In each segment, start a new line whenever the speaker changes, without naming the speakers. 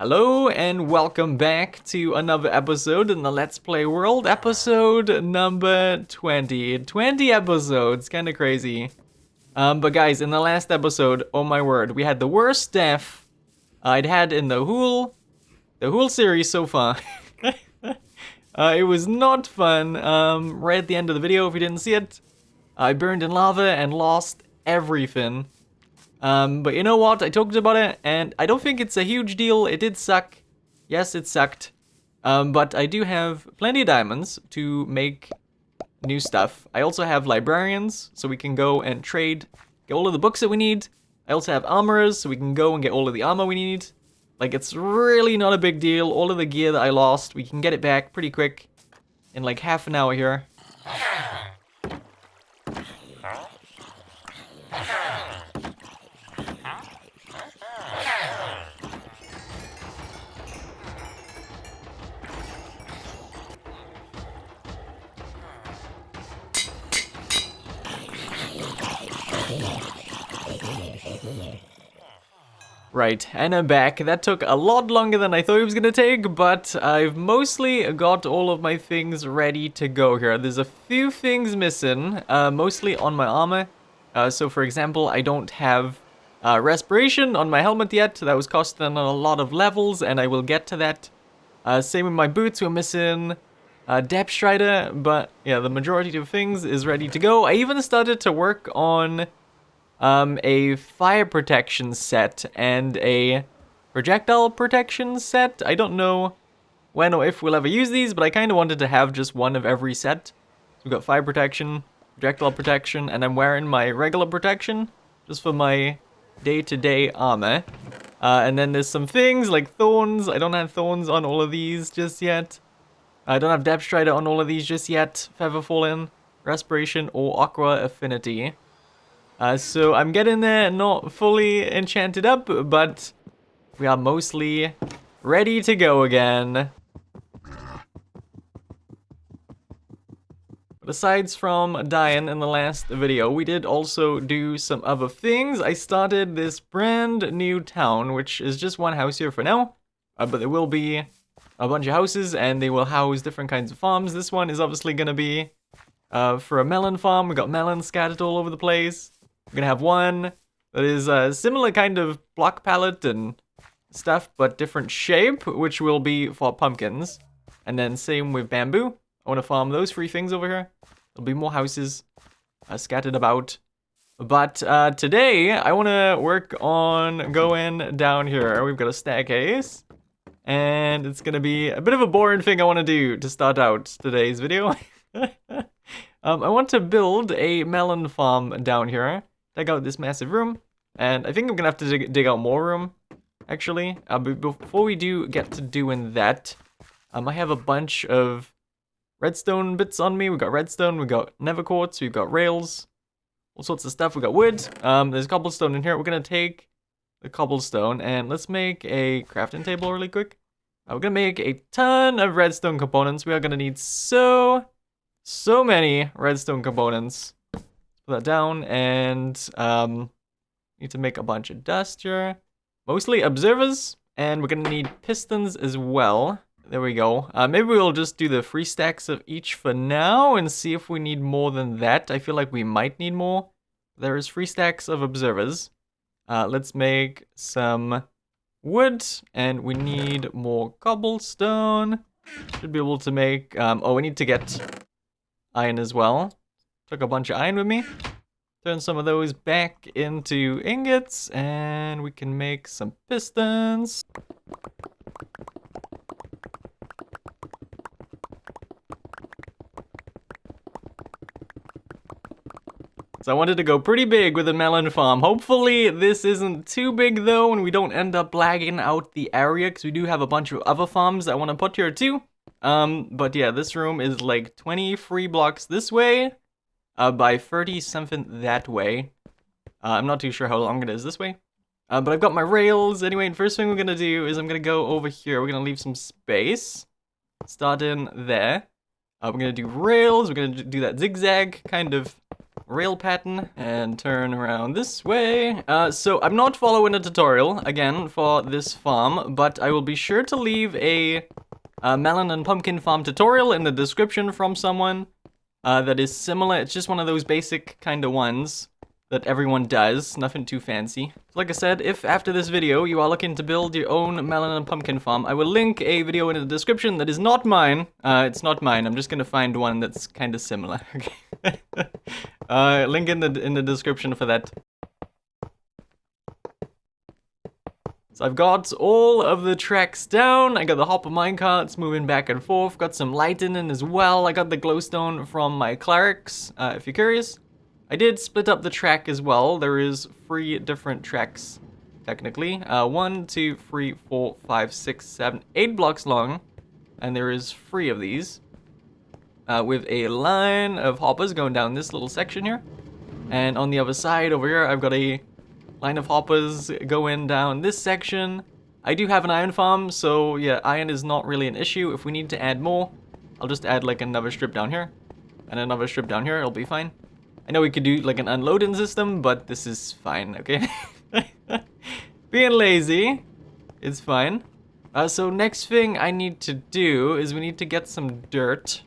Hello and welcome back to another episode in the Let's Play world, episode number 20. 20 episodes, kinda crazy. But guys, in the last episode, oh my word, we had the worst death I'd had in the whole series so far. It was not fun. Right at the end of the video, if you didn't see it, I burned in lava and lost everything. But you know what? I talked about it, and I don't think it's a huge deal. It did suck. Yes, it sucked. But I do have plenty of diamonds to make new stuff. I also have librarians, so we can go and trade, get all of the books that we need. I also have armorers, so we can go and get all of the armor we need. Like, it's really not a big deal. All of the gear that I lost, we can get it back pretty quick in like half an hour here. Right, and I'm back. That took a lot longer than I thought it was gonna take, but I've mostly got all of my things ready to go here. There's a few things missing, mostly on my armor. So for example, I don't have respiration on my helmet yet. That was costing a lot of levels, and I will get to that. Same with my boots, we're missing depth strider, but yeah, the majority of things is ready to go. I even started to work on a fire protection set and a projectile protection set. I don't know when or if we'll ever use these, but I kind of wanted to have just one of every set. So we've got fire protection, projectile protection, and I'm wearing my regular protection just for my day-to-day armor. And then there's some things like thorns. I don't have thorns on all of these just yet. I don't have depth strider on all of these just yet. Feather fallen, respiration, or aqua affinity. So I'm getting there, not fully enchanted up, but we are mostly ready to go again. But aside from dying in the last video, we did also do some other things. I started this brand new town, which is just one house here for now, but there will be a bunch of houses and they will house different kinds of farms. This one is obviously going to be for a melon farm. We got melons scattered all over the place. We're gonna have one that is a similar kind of block palette and stuff, but different shape, which will be for pumpkins. And then same with bamboo. I want to farm those 3 things over here. There'll be more houses scattered about. But today, I want to work on going down here. We've got a staircase. And it's gonna be a bit of a boring thing I want to do to start out today's video. I want to build a melon farm down here. Take out this massive room, and I think I'm gonna have to dig out more room, actually. But before we do get to doing that, I have a bunch of redstone bits on me. We've got redstone, we've got nether quartz, we've got rails, all sorts of stuff. We've got wood. There's cobblestone in here. We're gonna take the cobblestone and let's make a crafting table really quick. We're gonna make a ton of redstone components. We are gonna need so many redstone components. Put that down, and need to make a bunch of dust here. Mostly observers, and we're gonna need pistons as well. There we go. Maybe we'll just do the 3 stacks of each for now and see if we need more than that. I feel like we might need more. There is 3 stacks of observers. Let's make some wood, and we need more cobblestone. Should be able to make, oh, we need to get iron as well. Took a bunch of iron with me. Turn some of those back into ingots, and we can make some pistons. So I wanted to go pretty big with the melon farm. Hopefully this isn't too big though, and we don't end up lagging out the area, because we do have a bunch of other farms I want to put here too. But yeah, this room is like 23 blocks this way. By 30 something that way. I'm not too sure how long it is this way. But I've got my rails. Anyway, and first thing we're gonna do is I'm gonna go over here. We're gonna leave some space. Start in there. We're gonna do rails. We're gonna do that zigzag kind of rail pattern and turn around this way. So I'm not following a tutorial again for this farm, but I will be sure to leave a melon and pumpkin farm tutorial in the description from someone that is similar. It's just one of those basic kind of ones that everyone does, nothing too fancy. So like I said, if after this video you are looking to build your own melon and pumpkin farm, I will link a video in the description that is not mine. It's not mine, I'm just gonna find one that's kind of similar, okay? Link in the description for that. So I've got all of the tracks down, I got the hopper minecarts moving back and forth, got some lightning as well, I got the glowstone from my clerics, if you're curious. I did split up the track as well. There is 3 different tracks, technically. 1, 2, 3, 4, 5, 6, 7, 8 blocks long. And there is 3 of these. With a line of hoppers going down this little section here. And on the other side over here, I've got a line of hoppers going down this section. I do have an iron farm, so yeah, iron is not really an issue. If we need to add more, I'll just add like another strip down here. And another strip down here, it'll be fine. I know we could do like an unloading system, but this is fine, okay? Being lazy, it's fine. So next thing I need to do is we need to get some dirt.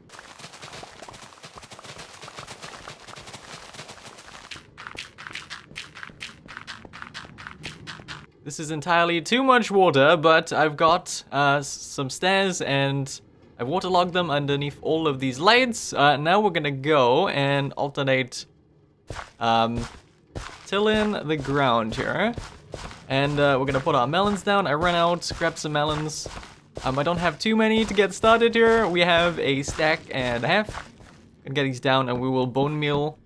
This is entirely too much water, but I've got some stairs and I've waterlogged them underneath all of these lights. Now we're gonna go and alternate tilling the ground here. And we're gonna put our melons down. I ran out, grabbed some melons. I don't have too many to get started here. We have a stack and a half. Gonna get these down and we will bone meal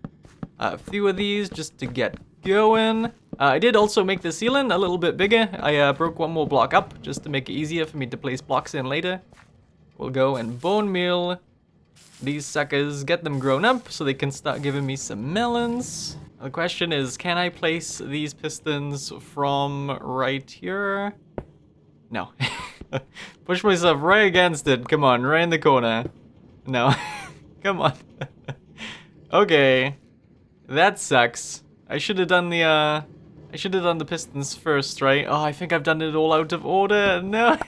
a few of these just to get going. I did also make the ceiling a little bit bigger. I broke one more block up just to make it easier for me to place blocks in later. We'll go and bone meal these suckers, get them grown up so they can start giving me some melons. The question is, can I place these pistons from right here? No. Push myself right against it. Come on, right in the corner. No. Come on. Okay. That sucks. I should have done the pistons first, right? Oh, I think I've done it all out of order. No.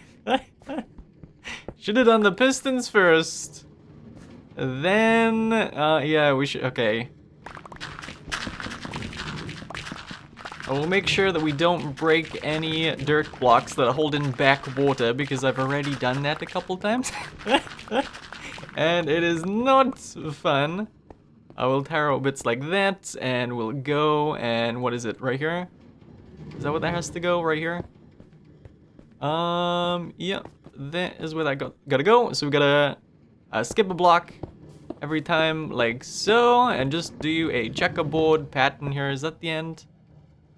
Should have done the pistons first. Then, yeah, we should, okay. I will make sure that we don't break any dirt blocks that are holding back water because I've already done that a couple times. And it is not fun. I will tear out bits like that and we'll go and what is it, right here? Is that where that has to go, right here? Yeah, that is where that gotta go. So we gotta skip a block every time like so and just do a checkerboard pattern here. Is that the end?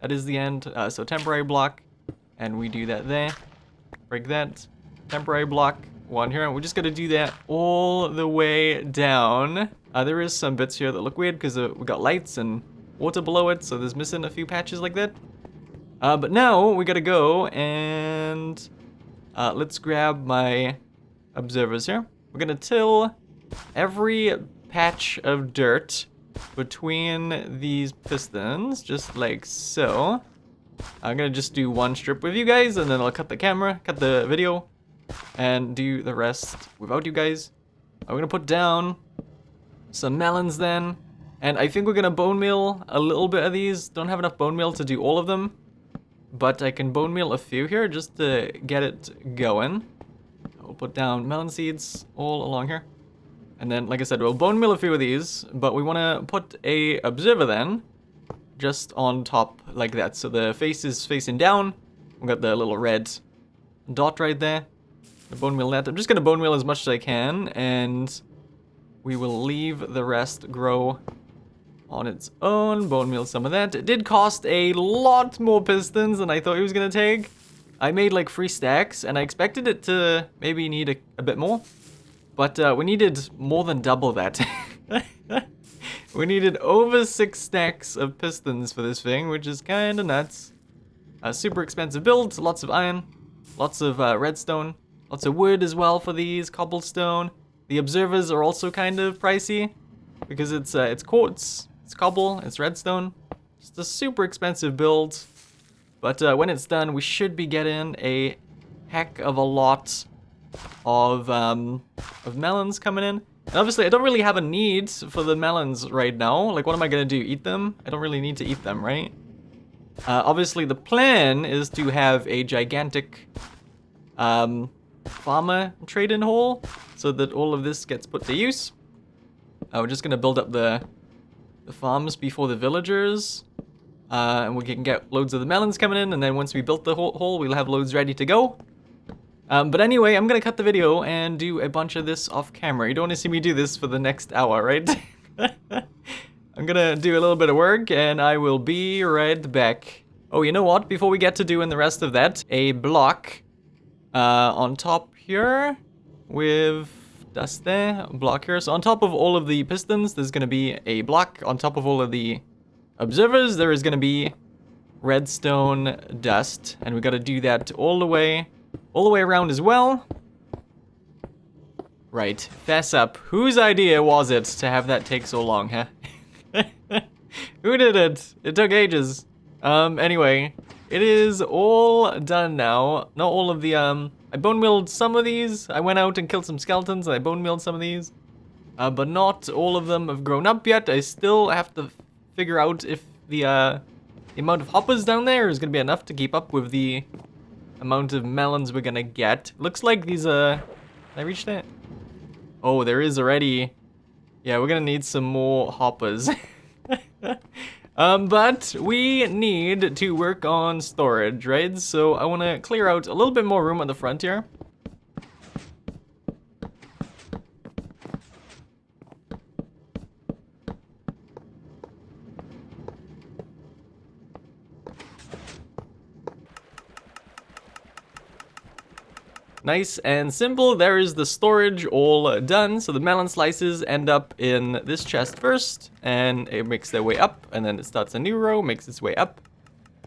That is the end. So temporary block and we do that there. Break that. Temporary block. One here. We're just gonna do that all the way down. There is some bits here that look weird because we got lights and water below it, so there's missing a few patches like that. But now we gotta go and let's grab my observers here. We're gonna till every patch of dirt between these pistons, just like so. I'm gonna just do one strip with you guys and then I'll cut the video, and do the rest without you guys. I'm gonna put down some melons then, and I think we're gonna bone meal a little bit of these. Don't have enough bone meal to do all of them, but I can bone meal a few here just to get it going. We'll put down melon seeds all along here. And then, like I said, we'll bone meal a few of these, but we want to put a observer then, just on top like that. So the face is facing down. We've got the little red dot right there. The bone meal that. I'm just going to bone meal as much as I can, and we will leave the rest grow on its own. Bone meal some of that. It did cost a lot more pistons than I thought it was going to take. I made like 3 stacks, and I expected it to maybe need a bit more. But we needed more than double that. We needed over 6 stacks of pistons for this thing, which is kind of nuts. Super expensive build, lots of iron, lots of redstone, lots of wood as well for these, cobblestone. The observers are also kind of pricey because it's quartz, It's cobble, it's redstone. It's a super expensive build. But when it's done, we should be getting a heck of a lot of melons coming in. And obviously, I don't really have a need for the melons right now. Like, what am I gonna do? Eat them? I don't really need to eat them, right? Obviously, the plan is to have a gigantic farmer trade-in hall so that all of this gets put to use. We're just gonna build up the farms before the villagers. And we can get loads of the melons coming in, and then once we built the hole, we'll have loads ready to go. But anyway, I'm gonna cut the video and do a bunch of this off camera. You don't want to see me do this for the next hour, right? I'm gonna do a little bit of work, and I will be right back. Oh, you know what? Before we get to doing the rest of that, a block on top here with dust there, a block here. So on top of all of the pistons, there's gonna be a block. On top of all of the observers, there is gonna be redstone dust, and we gotta do that all the way around as well. Right, fess up. Whose idea was it to have that take so long, huh? Who did it? It took ages. Anyway, it is all done now. Not all of the, I bone milled some of these. I went out and killed some skeletons, and I bone milled some of these. But not all of them have grown up yet. I still have to figure out if the amount of hoppers down there is gonna be enough to keep up with the amount of melons we're gonna get. Looks like these, can I reach that? Oh, there is already. Yeah, we're gonna need some more hoppers. But we need to work on storage, right? So I wanna clear out a little bit more room on the front here. Nice and simple. There is the storage all done. So the melon slices end up in this chest first, and it makes their way up, and then it starts a new row, makes its way up.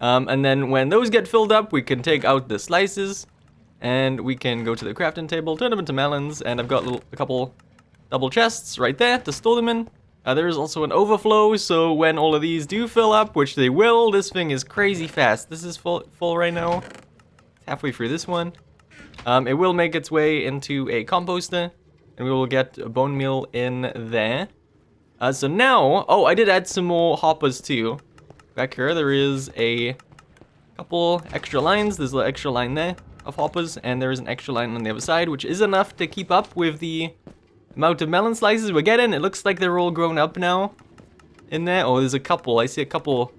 And then when those get filled up, we can take out the slices, and we can go to the crafting table, turn them into melons, and I've got a couple double chests right there to store them in. There is also an overflow, so when all of these do fill up, which they will, this thing is crazy fast. This is full right now. It's halfway through this one. It will make its way into a composter, and we will get a bone meal in there. So now, oh, I did add some more hoppers too. Back here, there is a couple extra lines. There's an extra line there of hoppers, and there is an extra line on the other side, which is enough to keep up with the amount of melon slices we're getting. It looks like they're all grown up now in there. Oh, there's a couple. I see a couple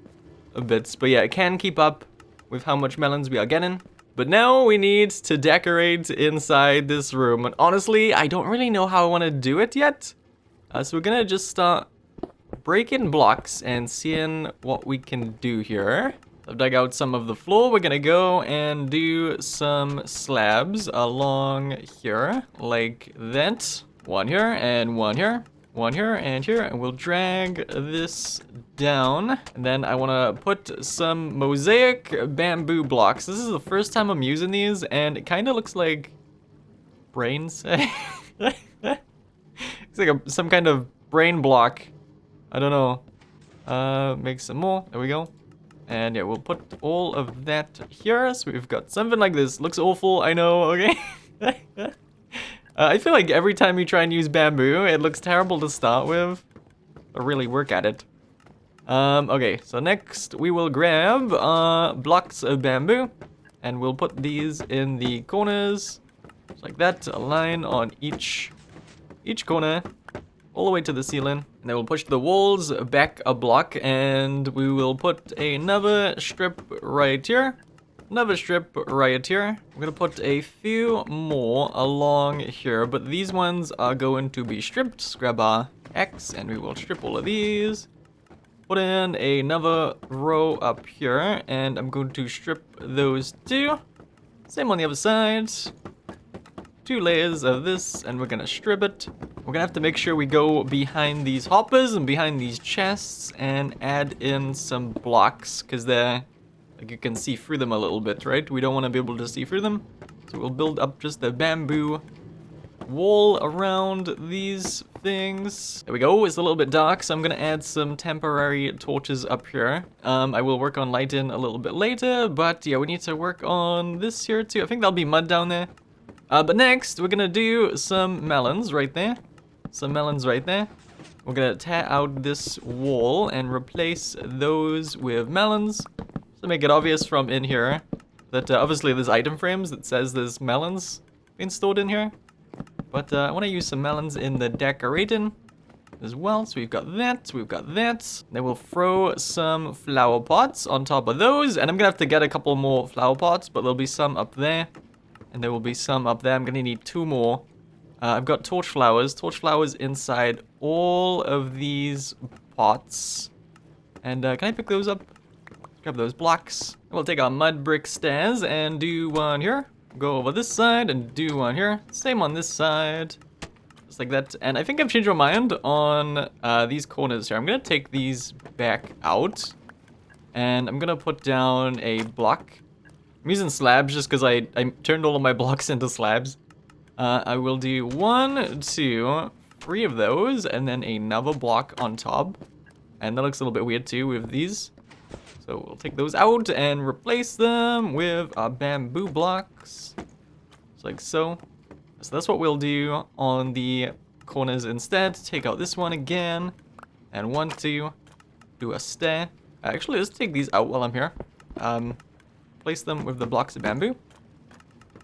of bits, but yeah, it can keep up with how much melons we are getting. But now we need to decorate inside this room. And honestly, I don't really know how I want to do it yet. So we're gonna just start breaking blocks and seeing what we can do here. I've dug out some of the floor. We're gonna go and do some slabs along here, like that. One here, and one here. One here and here, and we'll drag this down. And then I wanna put some mosaic bamboo blocks. This is the first time I'm using these, and it kinda looks like brains. It's like some kind of brain block. I don't know. Make some more, there we go. And yeah, we'll put all of that here. So we've got something like this. Looks awful, I know, okay? I feel like every time you try and use bamboo, it looks terrible to start with. But really work at it. Okay, so next we will grab blocks of bamboo. And we'll put these in the corners. Just like that, a line on each corner. All the way to the ceiling. And then we'll push the walls back a block. And we will put another strip right here. Another strip right here. We're gonna put a few more along here, but these ones are going to be stripped. Just grab our X and we will strip all of these. Put in another row up here, and I'm going to strip those two. Same on the other side. 2 layers of this, and we're gonna strip it. We're gonna have to make sure we go behind these hoppers and behind these chests and add in some blocks, because they're, like, you can see through them a little bit, right? We don't want to be able to see through them. So we'll build up just a bamboo wall around these things. There we go. It's a little bit dark, so I'm gonna add some temporary torches up here. I will work on lighting a little bit later, but yeah, we need to work on this here too. I think there'll be mud down there. But next, we're gonna do some melons right there. Some melons right there. We're gonna tear out this wall and replace those with melons. To make it obvious from in here that obviously there's item frames that says there's melons being stored in here. But I want to use some melons in the decorating as well. So we've got that, we've got that. Then we'll throw some flower pots on top of those. And I'm gonna have to get a couple more flower pots, but there'll be some up there. And there will be some up there. I'm gonna need 2 more. I've got torch flowers inside all of these pots. And can I pick those up? Grab those blocks. We'll take our mud brick stairs and do one here. Go over this side and do one here. Same on this side. Just like that. And I think I've changed my mind on these corners here. I'm gonna take these back out. And I'm gonna put down a block. I'm using slabs just because I turned all of my blocks into slabs. I will do 1, 2, 3 of those, and then another block on top. And that looks a little bit weird too with these. So we'll take those out and replace them with our bamboo blocks. Just like so. So that's what we'll do on the corners instead. Take out this one again. And 1, 2. Do a stair. Actually, let's take these out while I'm here. Place them with the blocks of bamboo.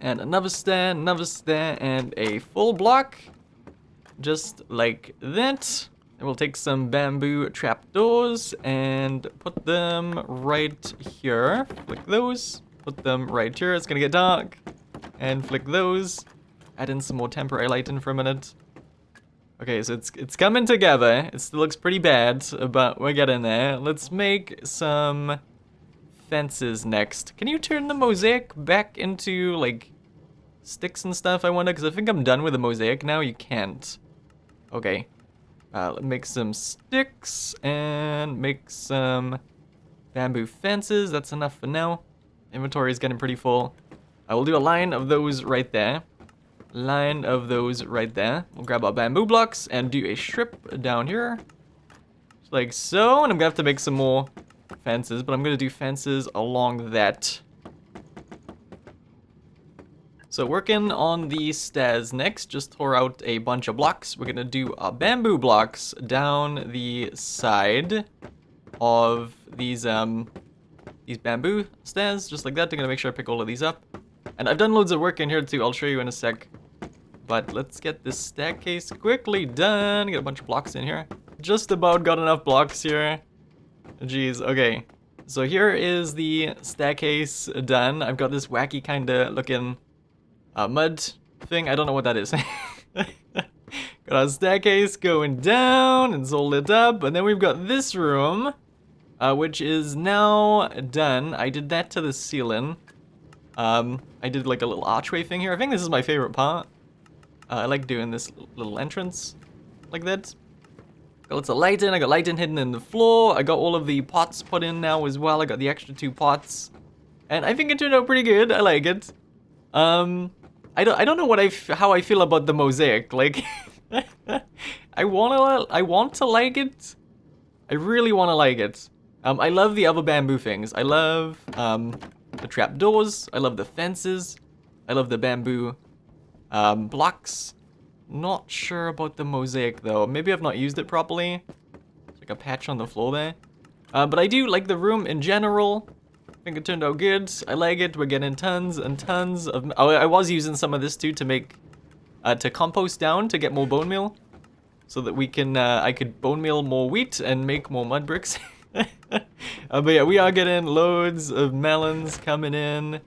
And another stair, and a full block. Just like that. And we'll take some bamboo trapdoors and put them right here. Flick those. Put them right here. It's gonna get dark. And flick those. Add in some more temporary lighting for a minute. Okay, so it's coming together. It still looks pretty bad, but we're getting there. Let's make some fences next. Can you turn the mosaic back into, like, sticks and stuff, I wonder? Because I think I'm done with the mosaic now. You can't. Okay. Let's make some sticks and make some bamboo fences. That's enough for now. Inventory is getting pretty full. I will do a line of those right there. Line of those right there. We'll grab our bamboo blocks and do a strip down here. Just like so. And I'm gonna have to make some more fences, but I'm gonna do fences along that. So working on the stairs next, just tore out a bunch of blocks. We're gonna do our bamboo blocks down the side of these bamboo stairs, just like that. I'm gonna make sure I pick all of these up. And I've done loads of work in here too, I'll show you in a sec. But let's get this staircase quickly done. Get a bunch of blocks in here. Just about got enough blocks here. Jeez, okay. So here is the staircase done. I've got this wacky kinda looking mud thing. I don't know what that is. Got our staircase going down and it's all lit up. And then we've got this room, which is now done. I did that to the ceiling. I did like a little archway thing here. I think this is my favorite part. I like doing this little entrance like that. Got lots of lighting. I got lighting hidden in the floor. I got all of the pots put in now as well. I got the extra 2 pots. And I think it turned out pretty good. I like it. I don't know how I feel about the mosaic. Like, I want to like it. I really want to like it. I love the other bamboo things. I love the trapdoors. I love the fences. I love the bamboo blocks. Not sure about the mosaic though. Maybe I've not used it properly. It's like a patch on the floor there. But I do like the room in general. I think it turned out good. I like it. We're getting tons and tons of... Oh, I was using some of this too to make... to compost down to get more bone meal. So that we can... I could bone meal more wheat and make more mud bricks. But yeah, we are getting loads of melons coming in.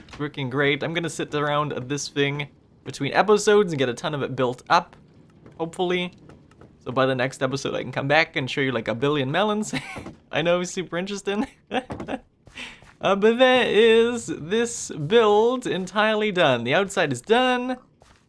It's working great. I'm gonna sit around this thing between episodes and get a ton of it built up. Hopefully. So by the next episode I can come back and show you like a billion melons. I know, super interesting. But that is this build entirely done. The outside is done.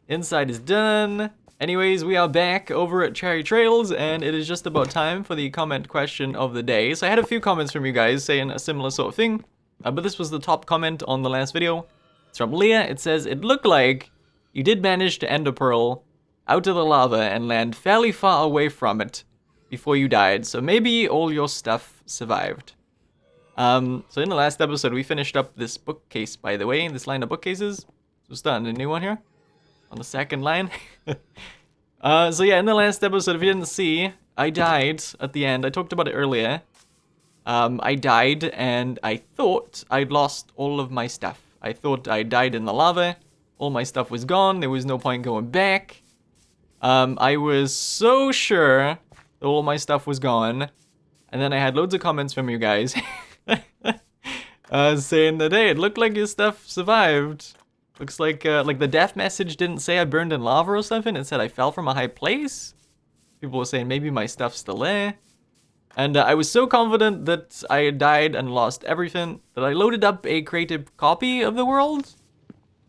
Inside is done. Anyways, we are back over at Cherry Trails, and it is just about time for the comment question of the day. So I had a few comments from you guys saying a similar sort of thing, but this was the top comment on the last video. It's from Leah. It says, it looked like you did manage to ender pearl out of the lava and land fairly far away from it before you died, so maybe all your stuff survived. So in the last episode, we finished up this bookcase, by the way, this line of bookcases. So we're starting a new one here on the second line. So yeah, in the last episode, if you didn't see, I died at the end. I talked about it earlier. I died and I thought I'd lost all of my stuff. I thought I died in the lava. All my stuff was gone. There was no point going back. I was so sure that all my stuff was gone. And then I had loads of comments from you guys saying that, hey, it looked like your stuff survived. Looks like the death message didn't say I burned in lava or something. It said I fell from a high place. People were saying maybe my stuff's still there. And I was so confident that I had died and lost everything that I loaded up a creative copy of the world.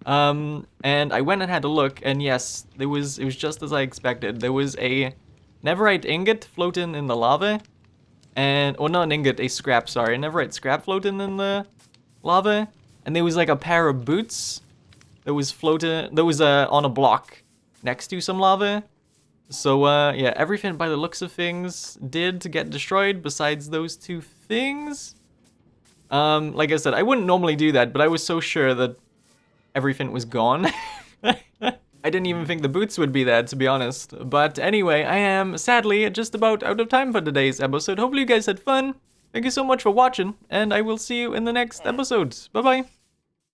And I went and had a look, and yes, it was just as I expected. There was a netherite ingot floating in the lava. Or not an ingot, a scrap, sorry. A netherite scrap floating in the lava. And there was like a pair of boots that was floating, that was on a block next to some lava. So, yeah, everything by the looks of things did to get destroyed besides those two things. Like I said, I wouldn't normally do that, but I was so sure that everything was gone. I didn't even think the boots would be there, to be honest. But anyway, I am sadly just about out of time for today's episode. Hopefully you guys had fun. Thank you so much for watching, and I will see you in the next episode. Bye-bye.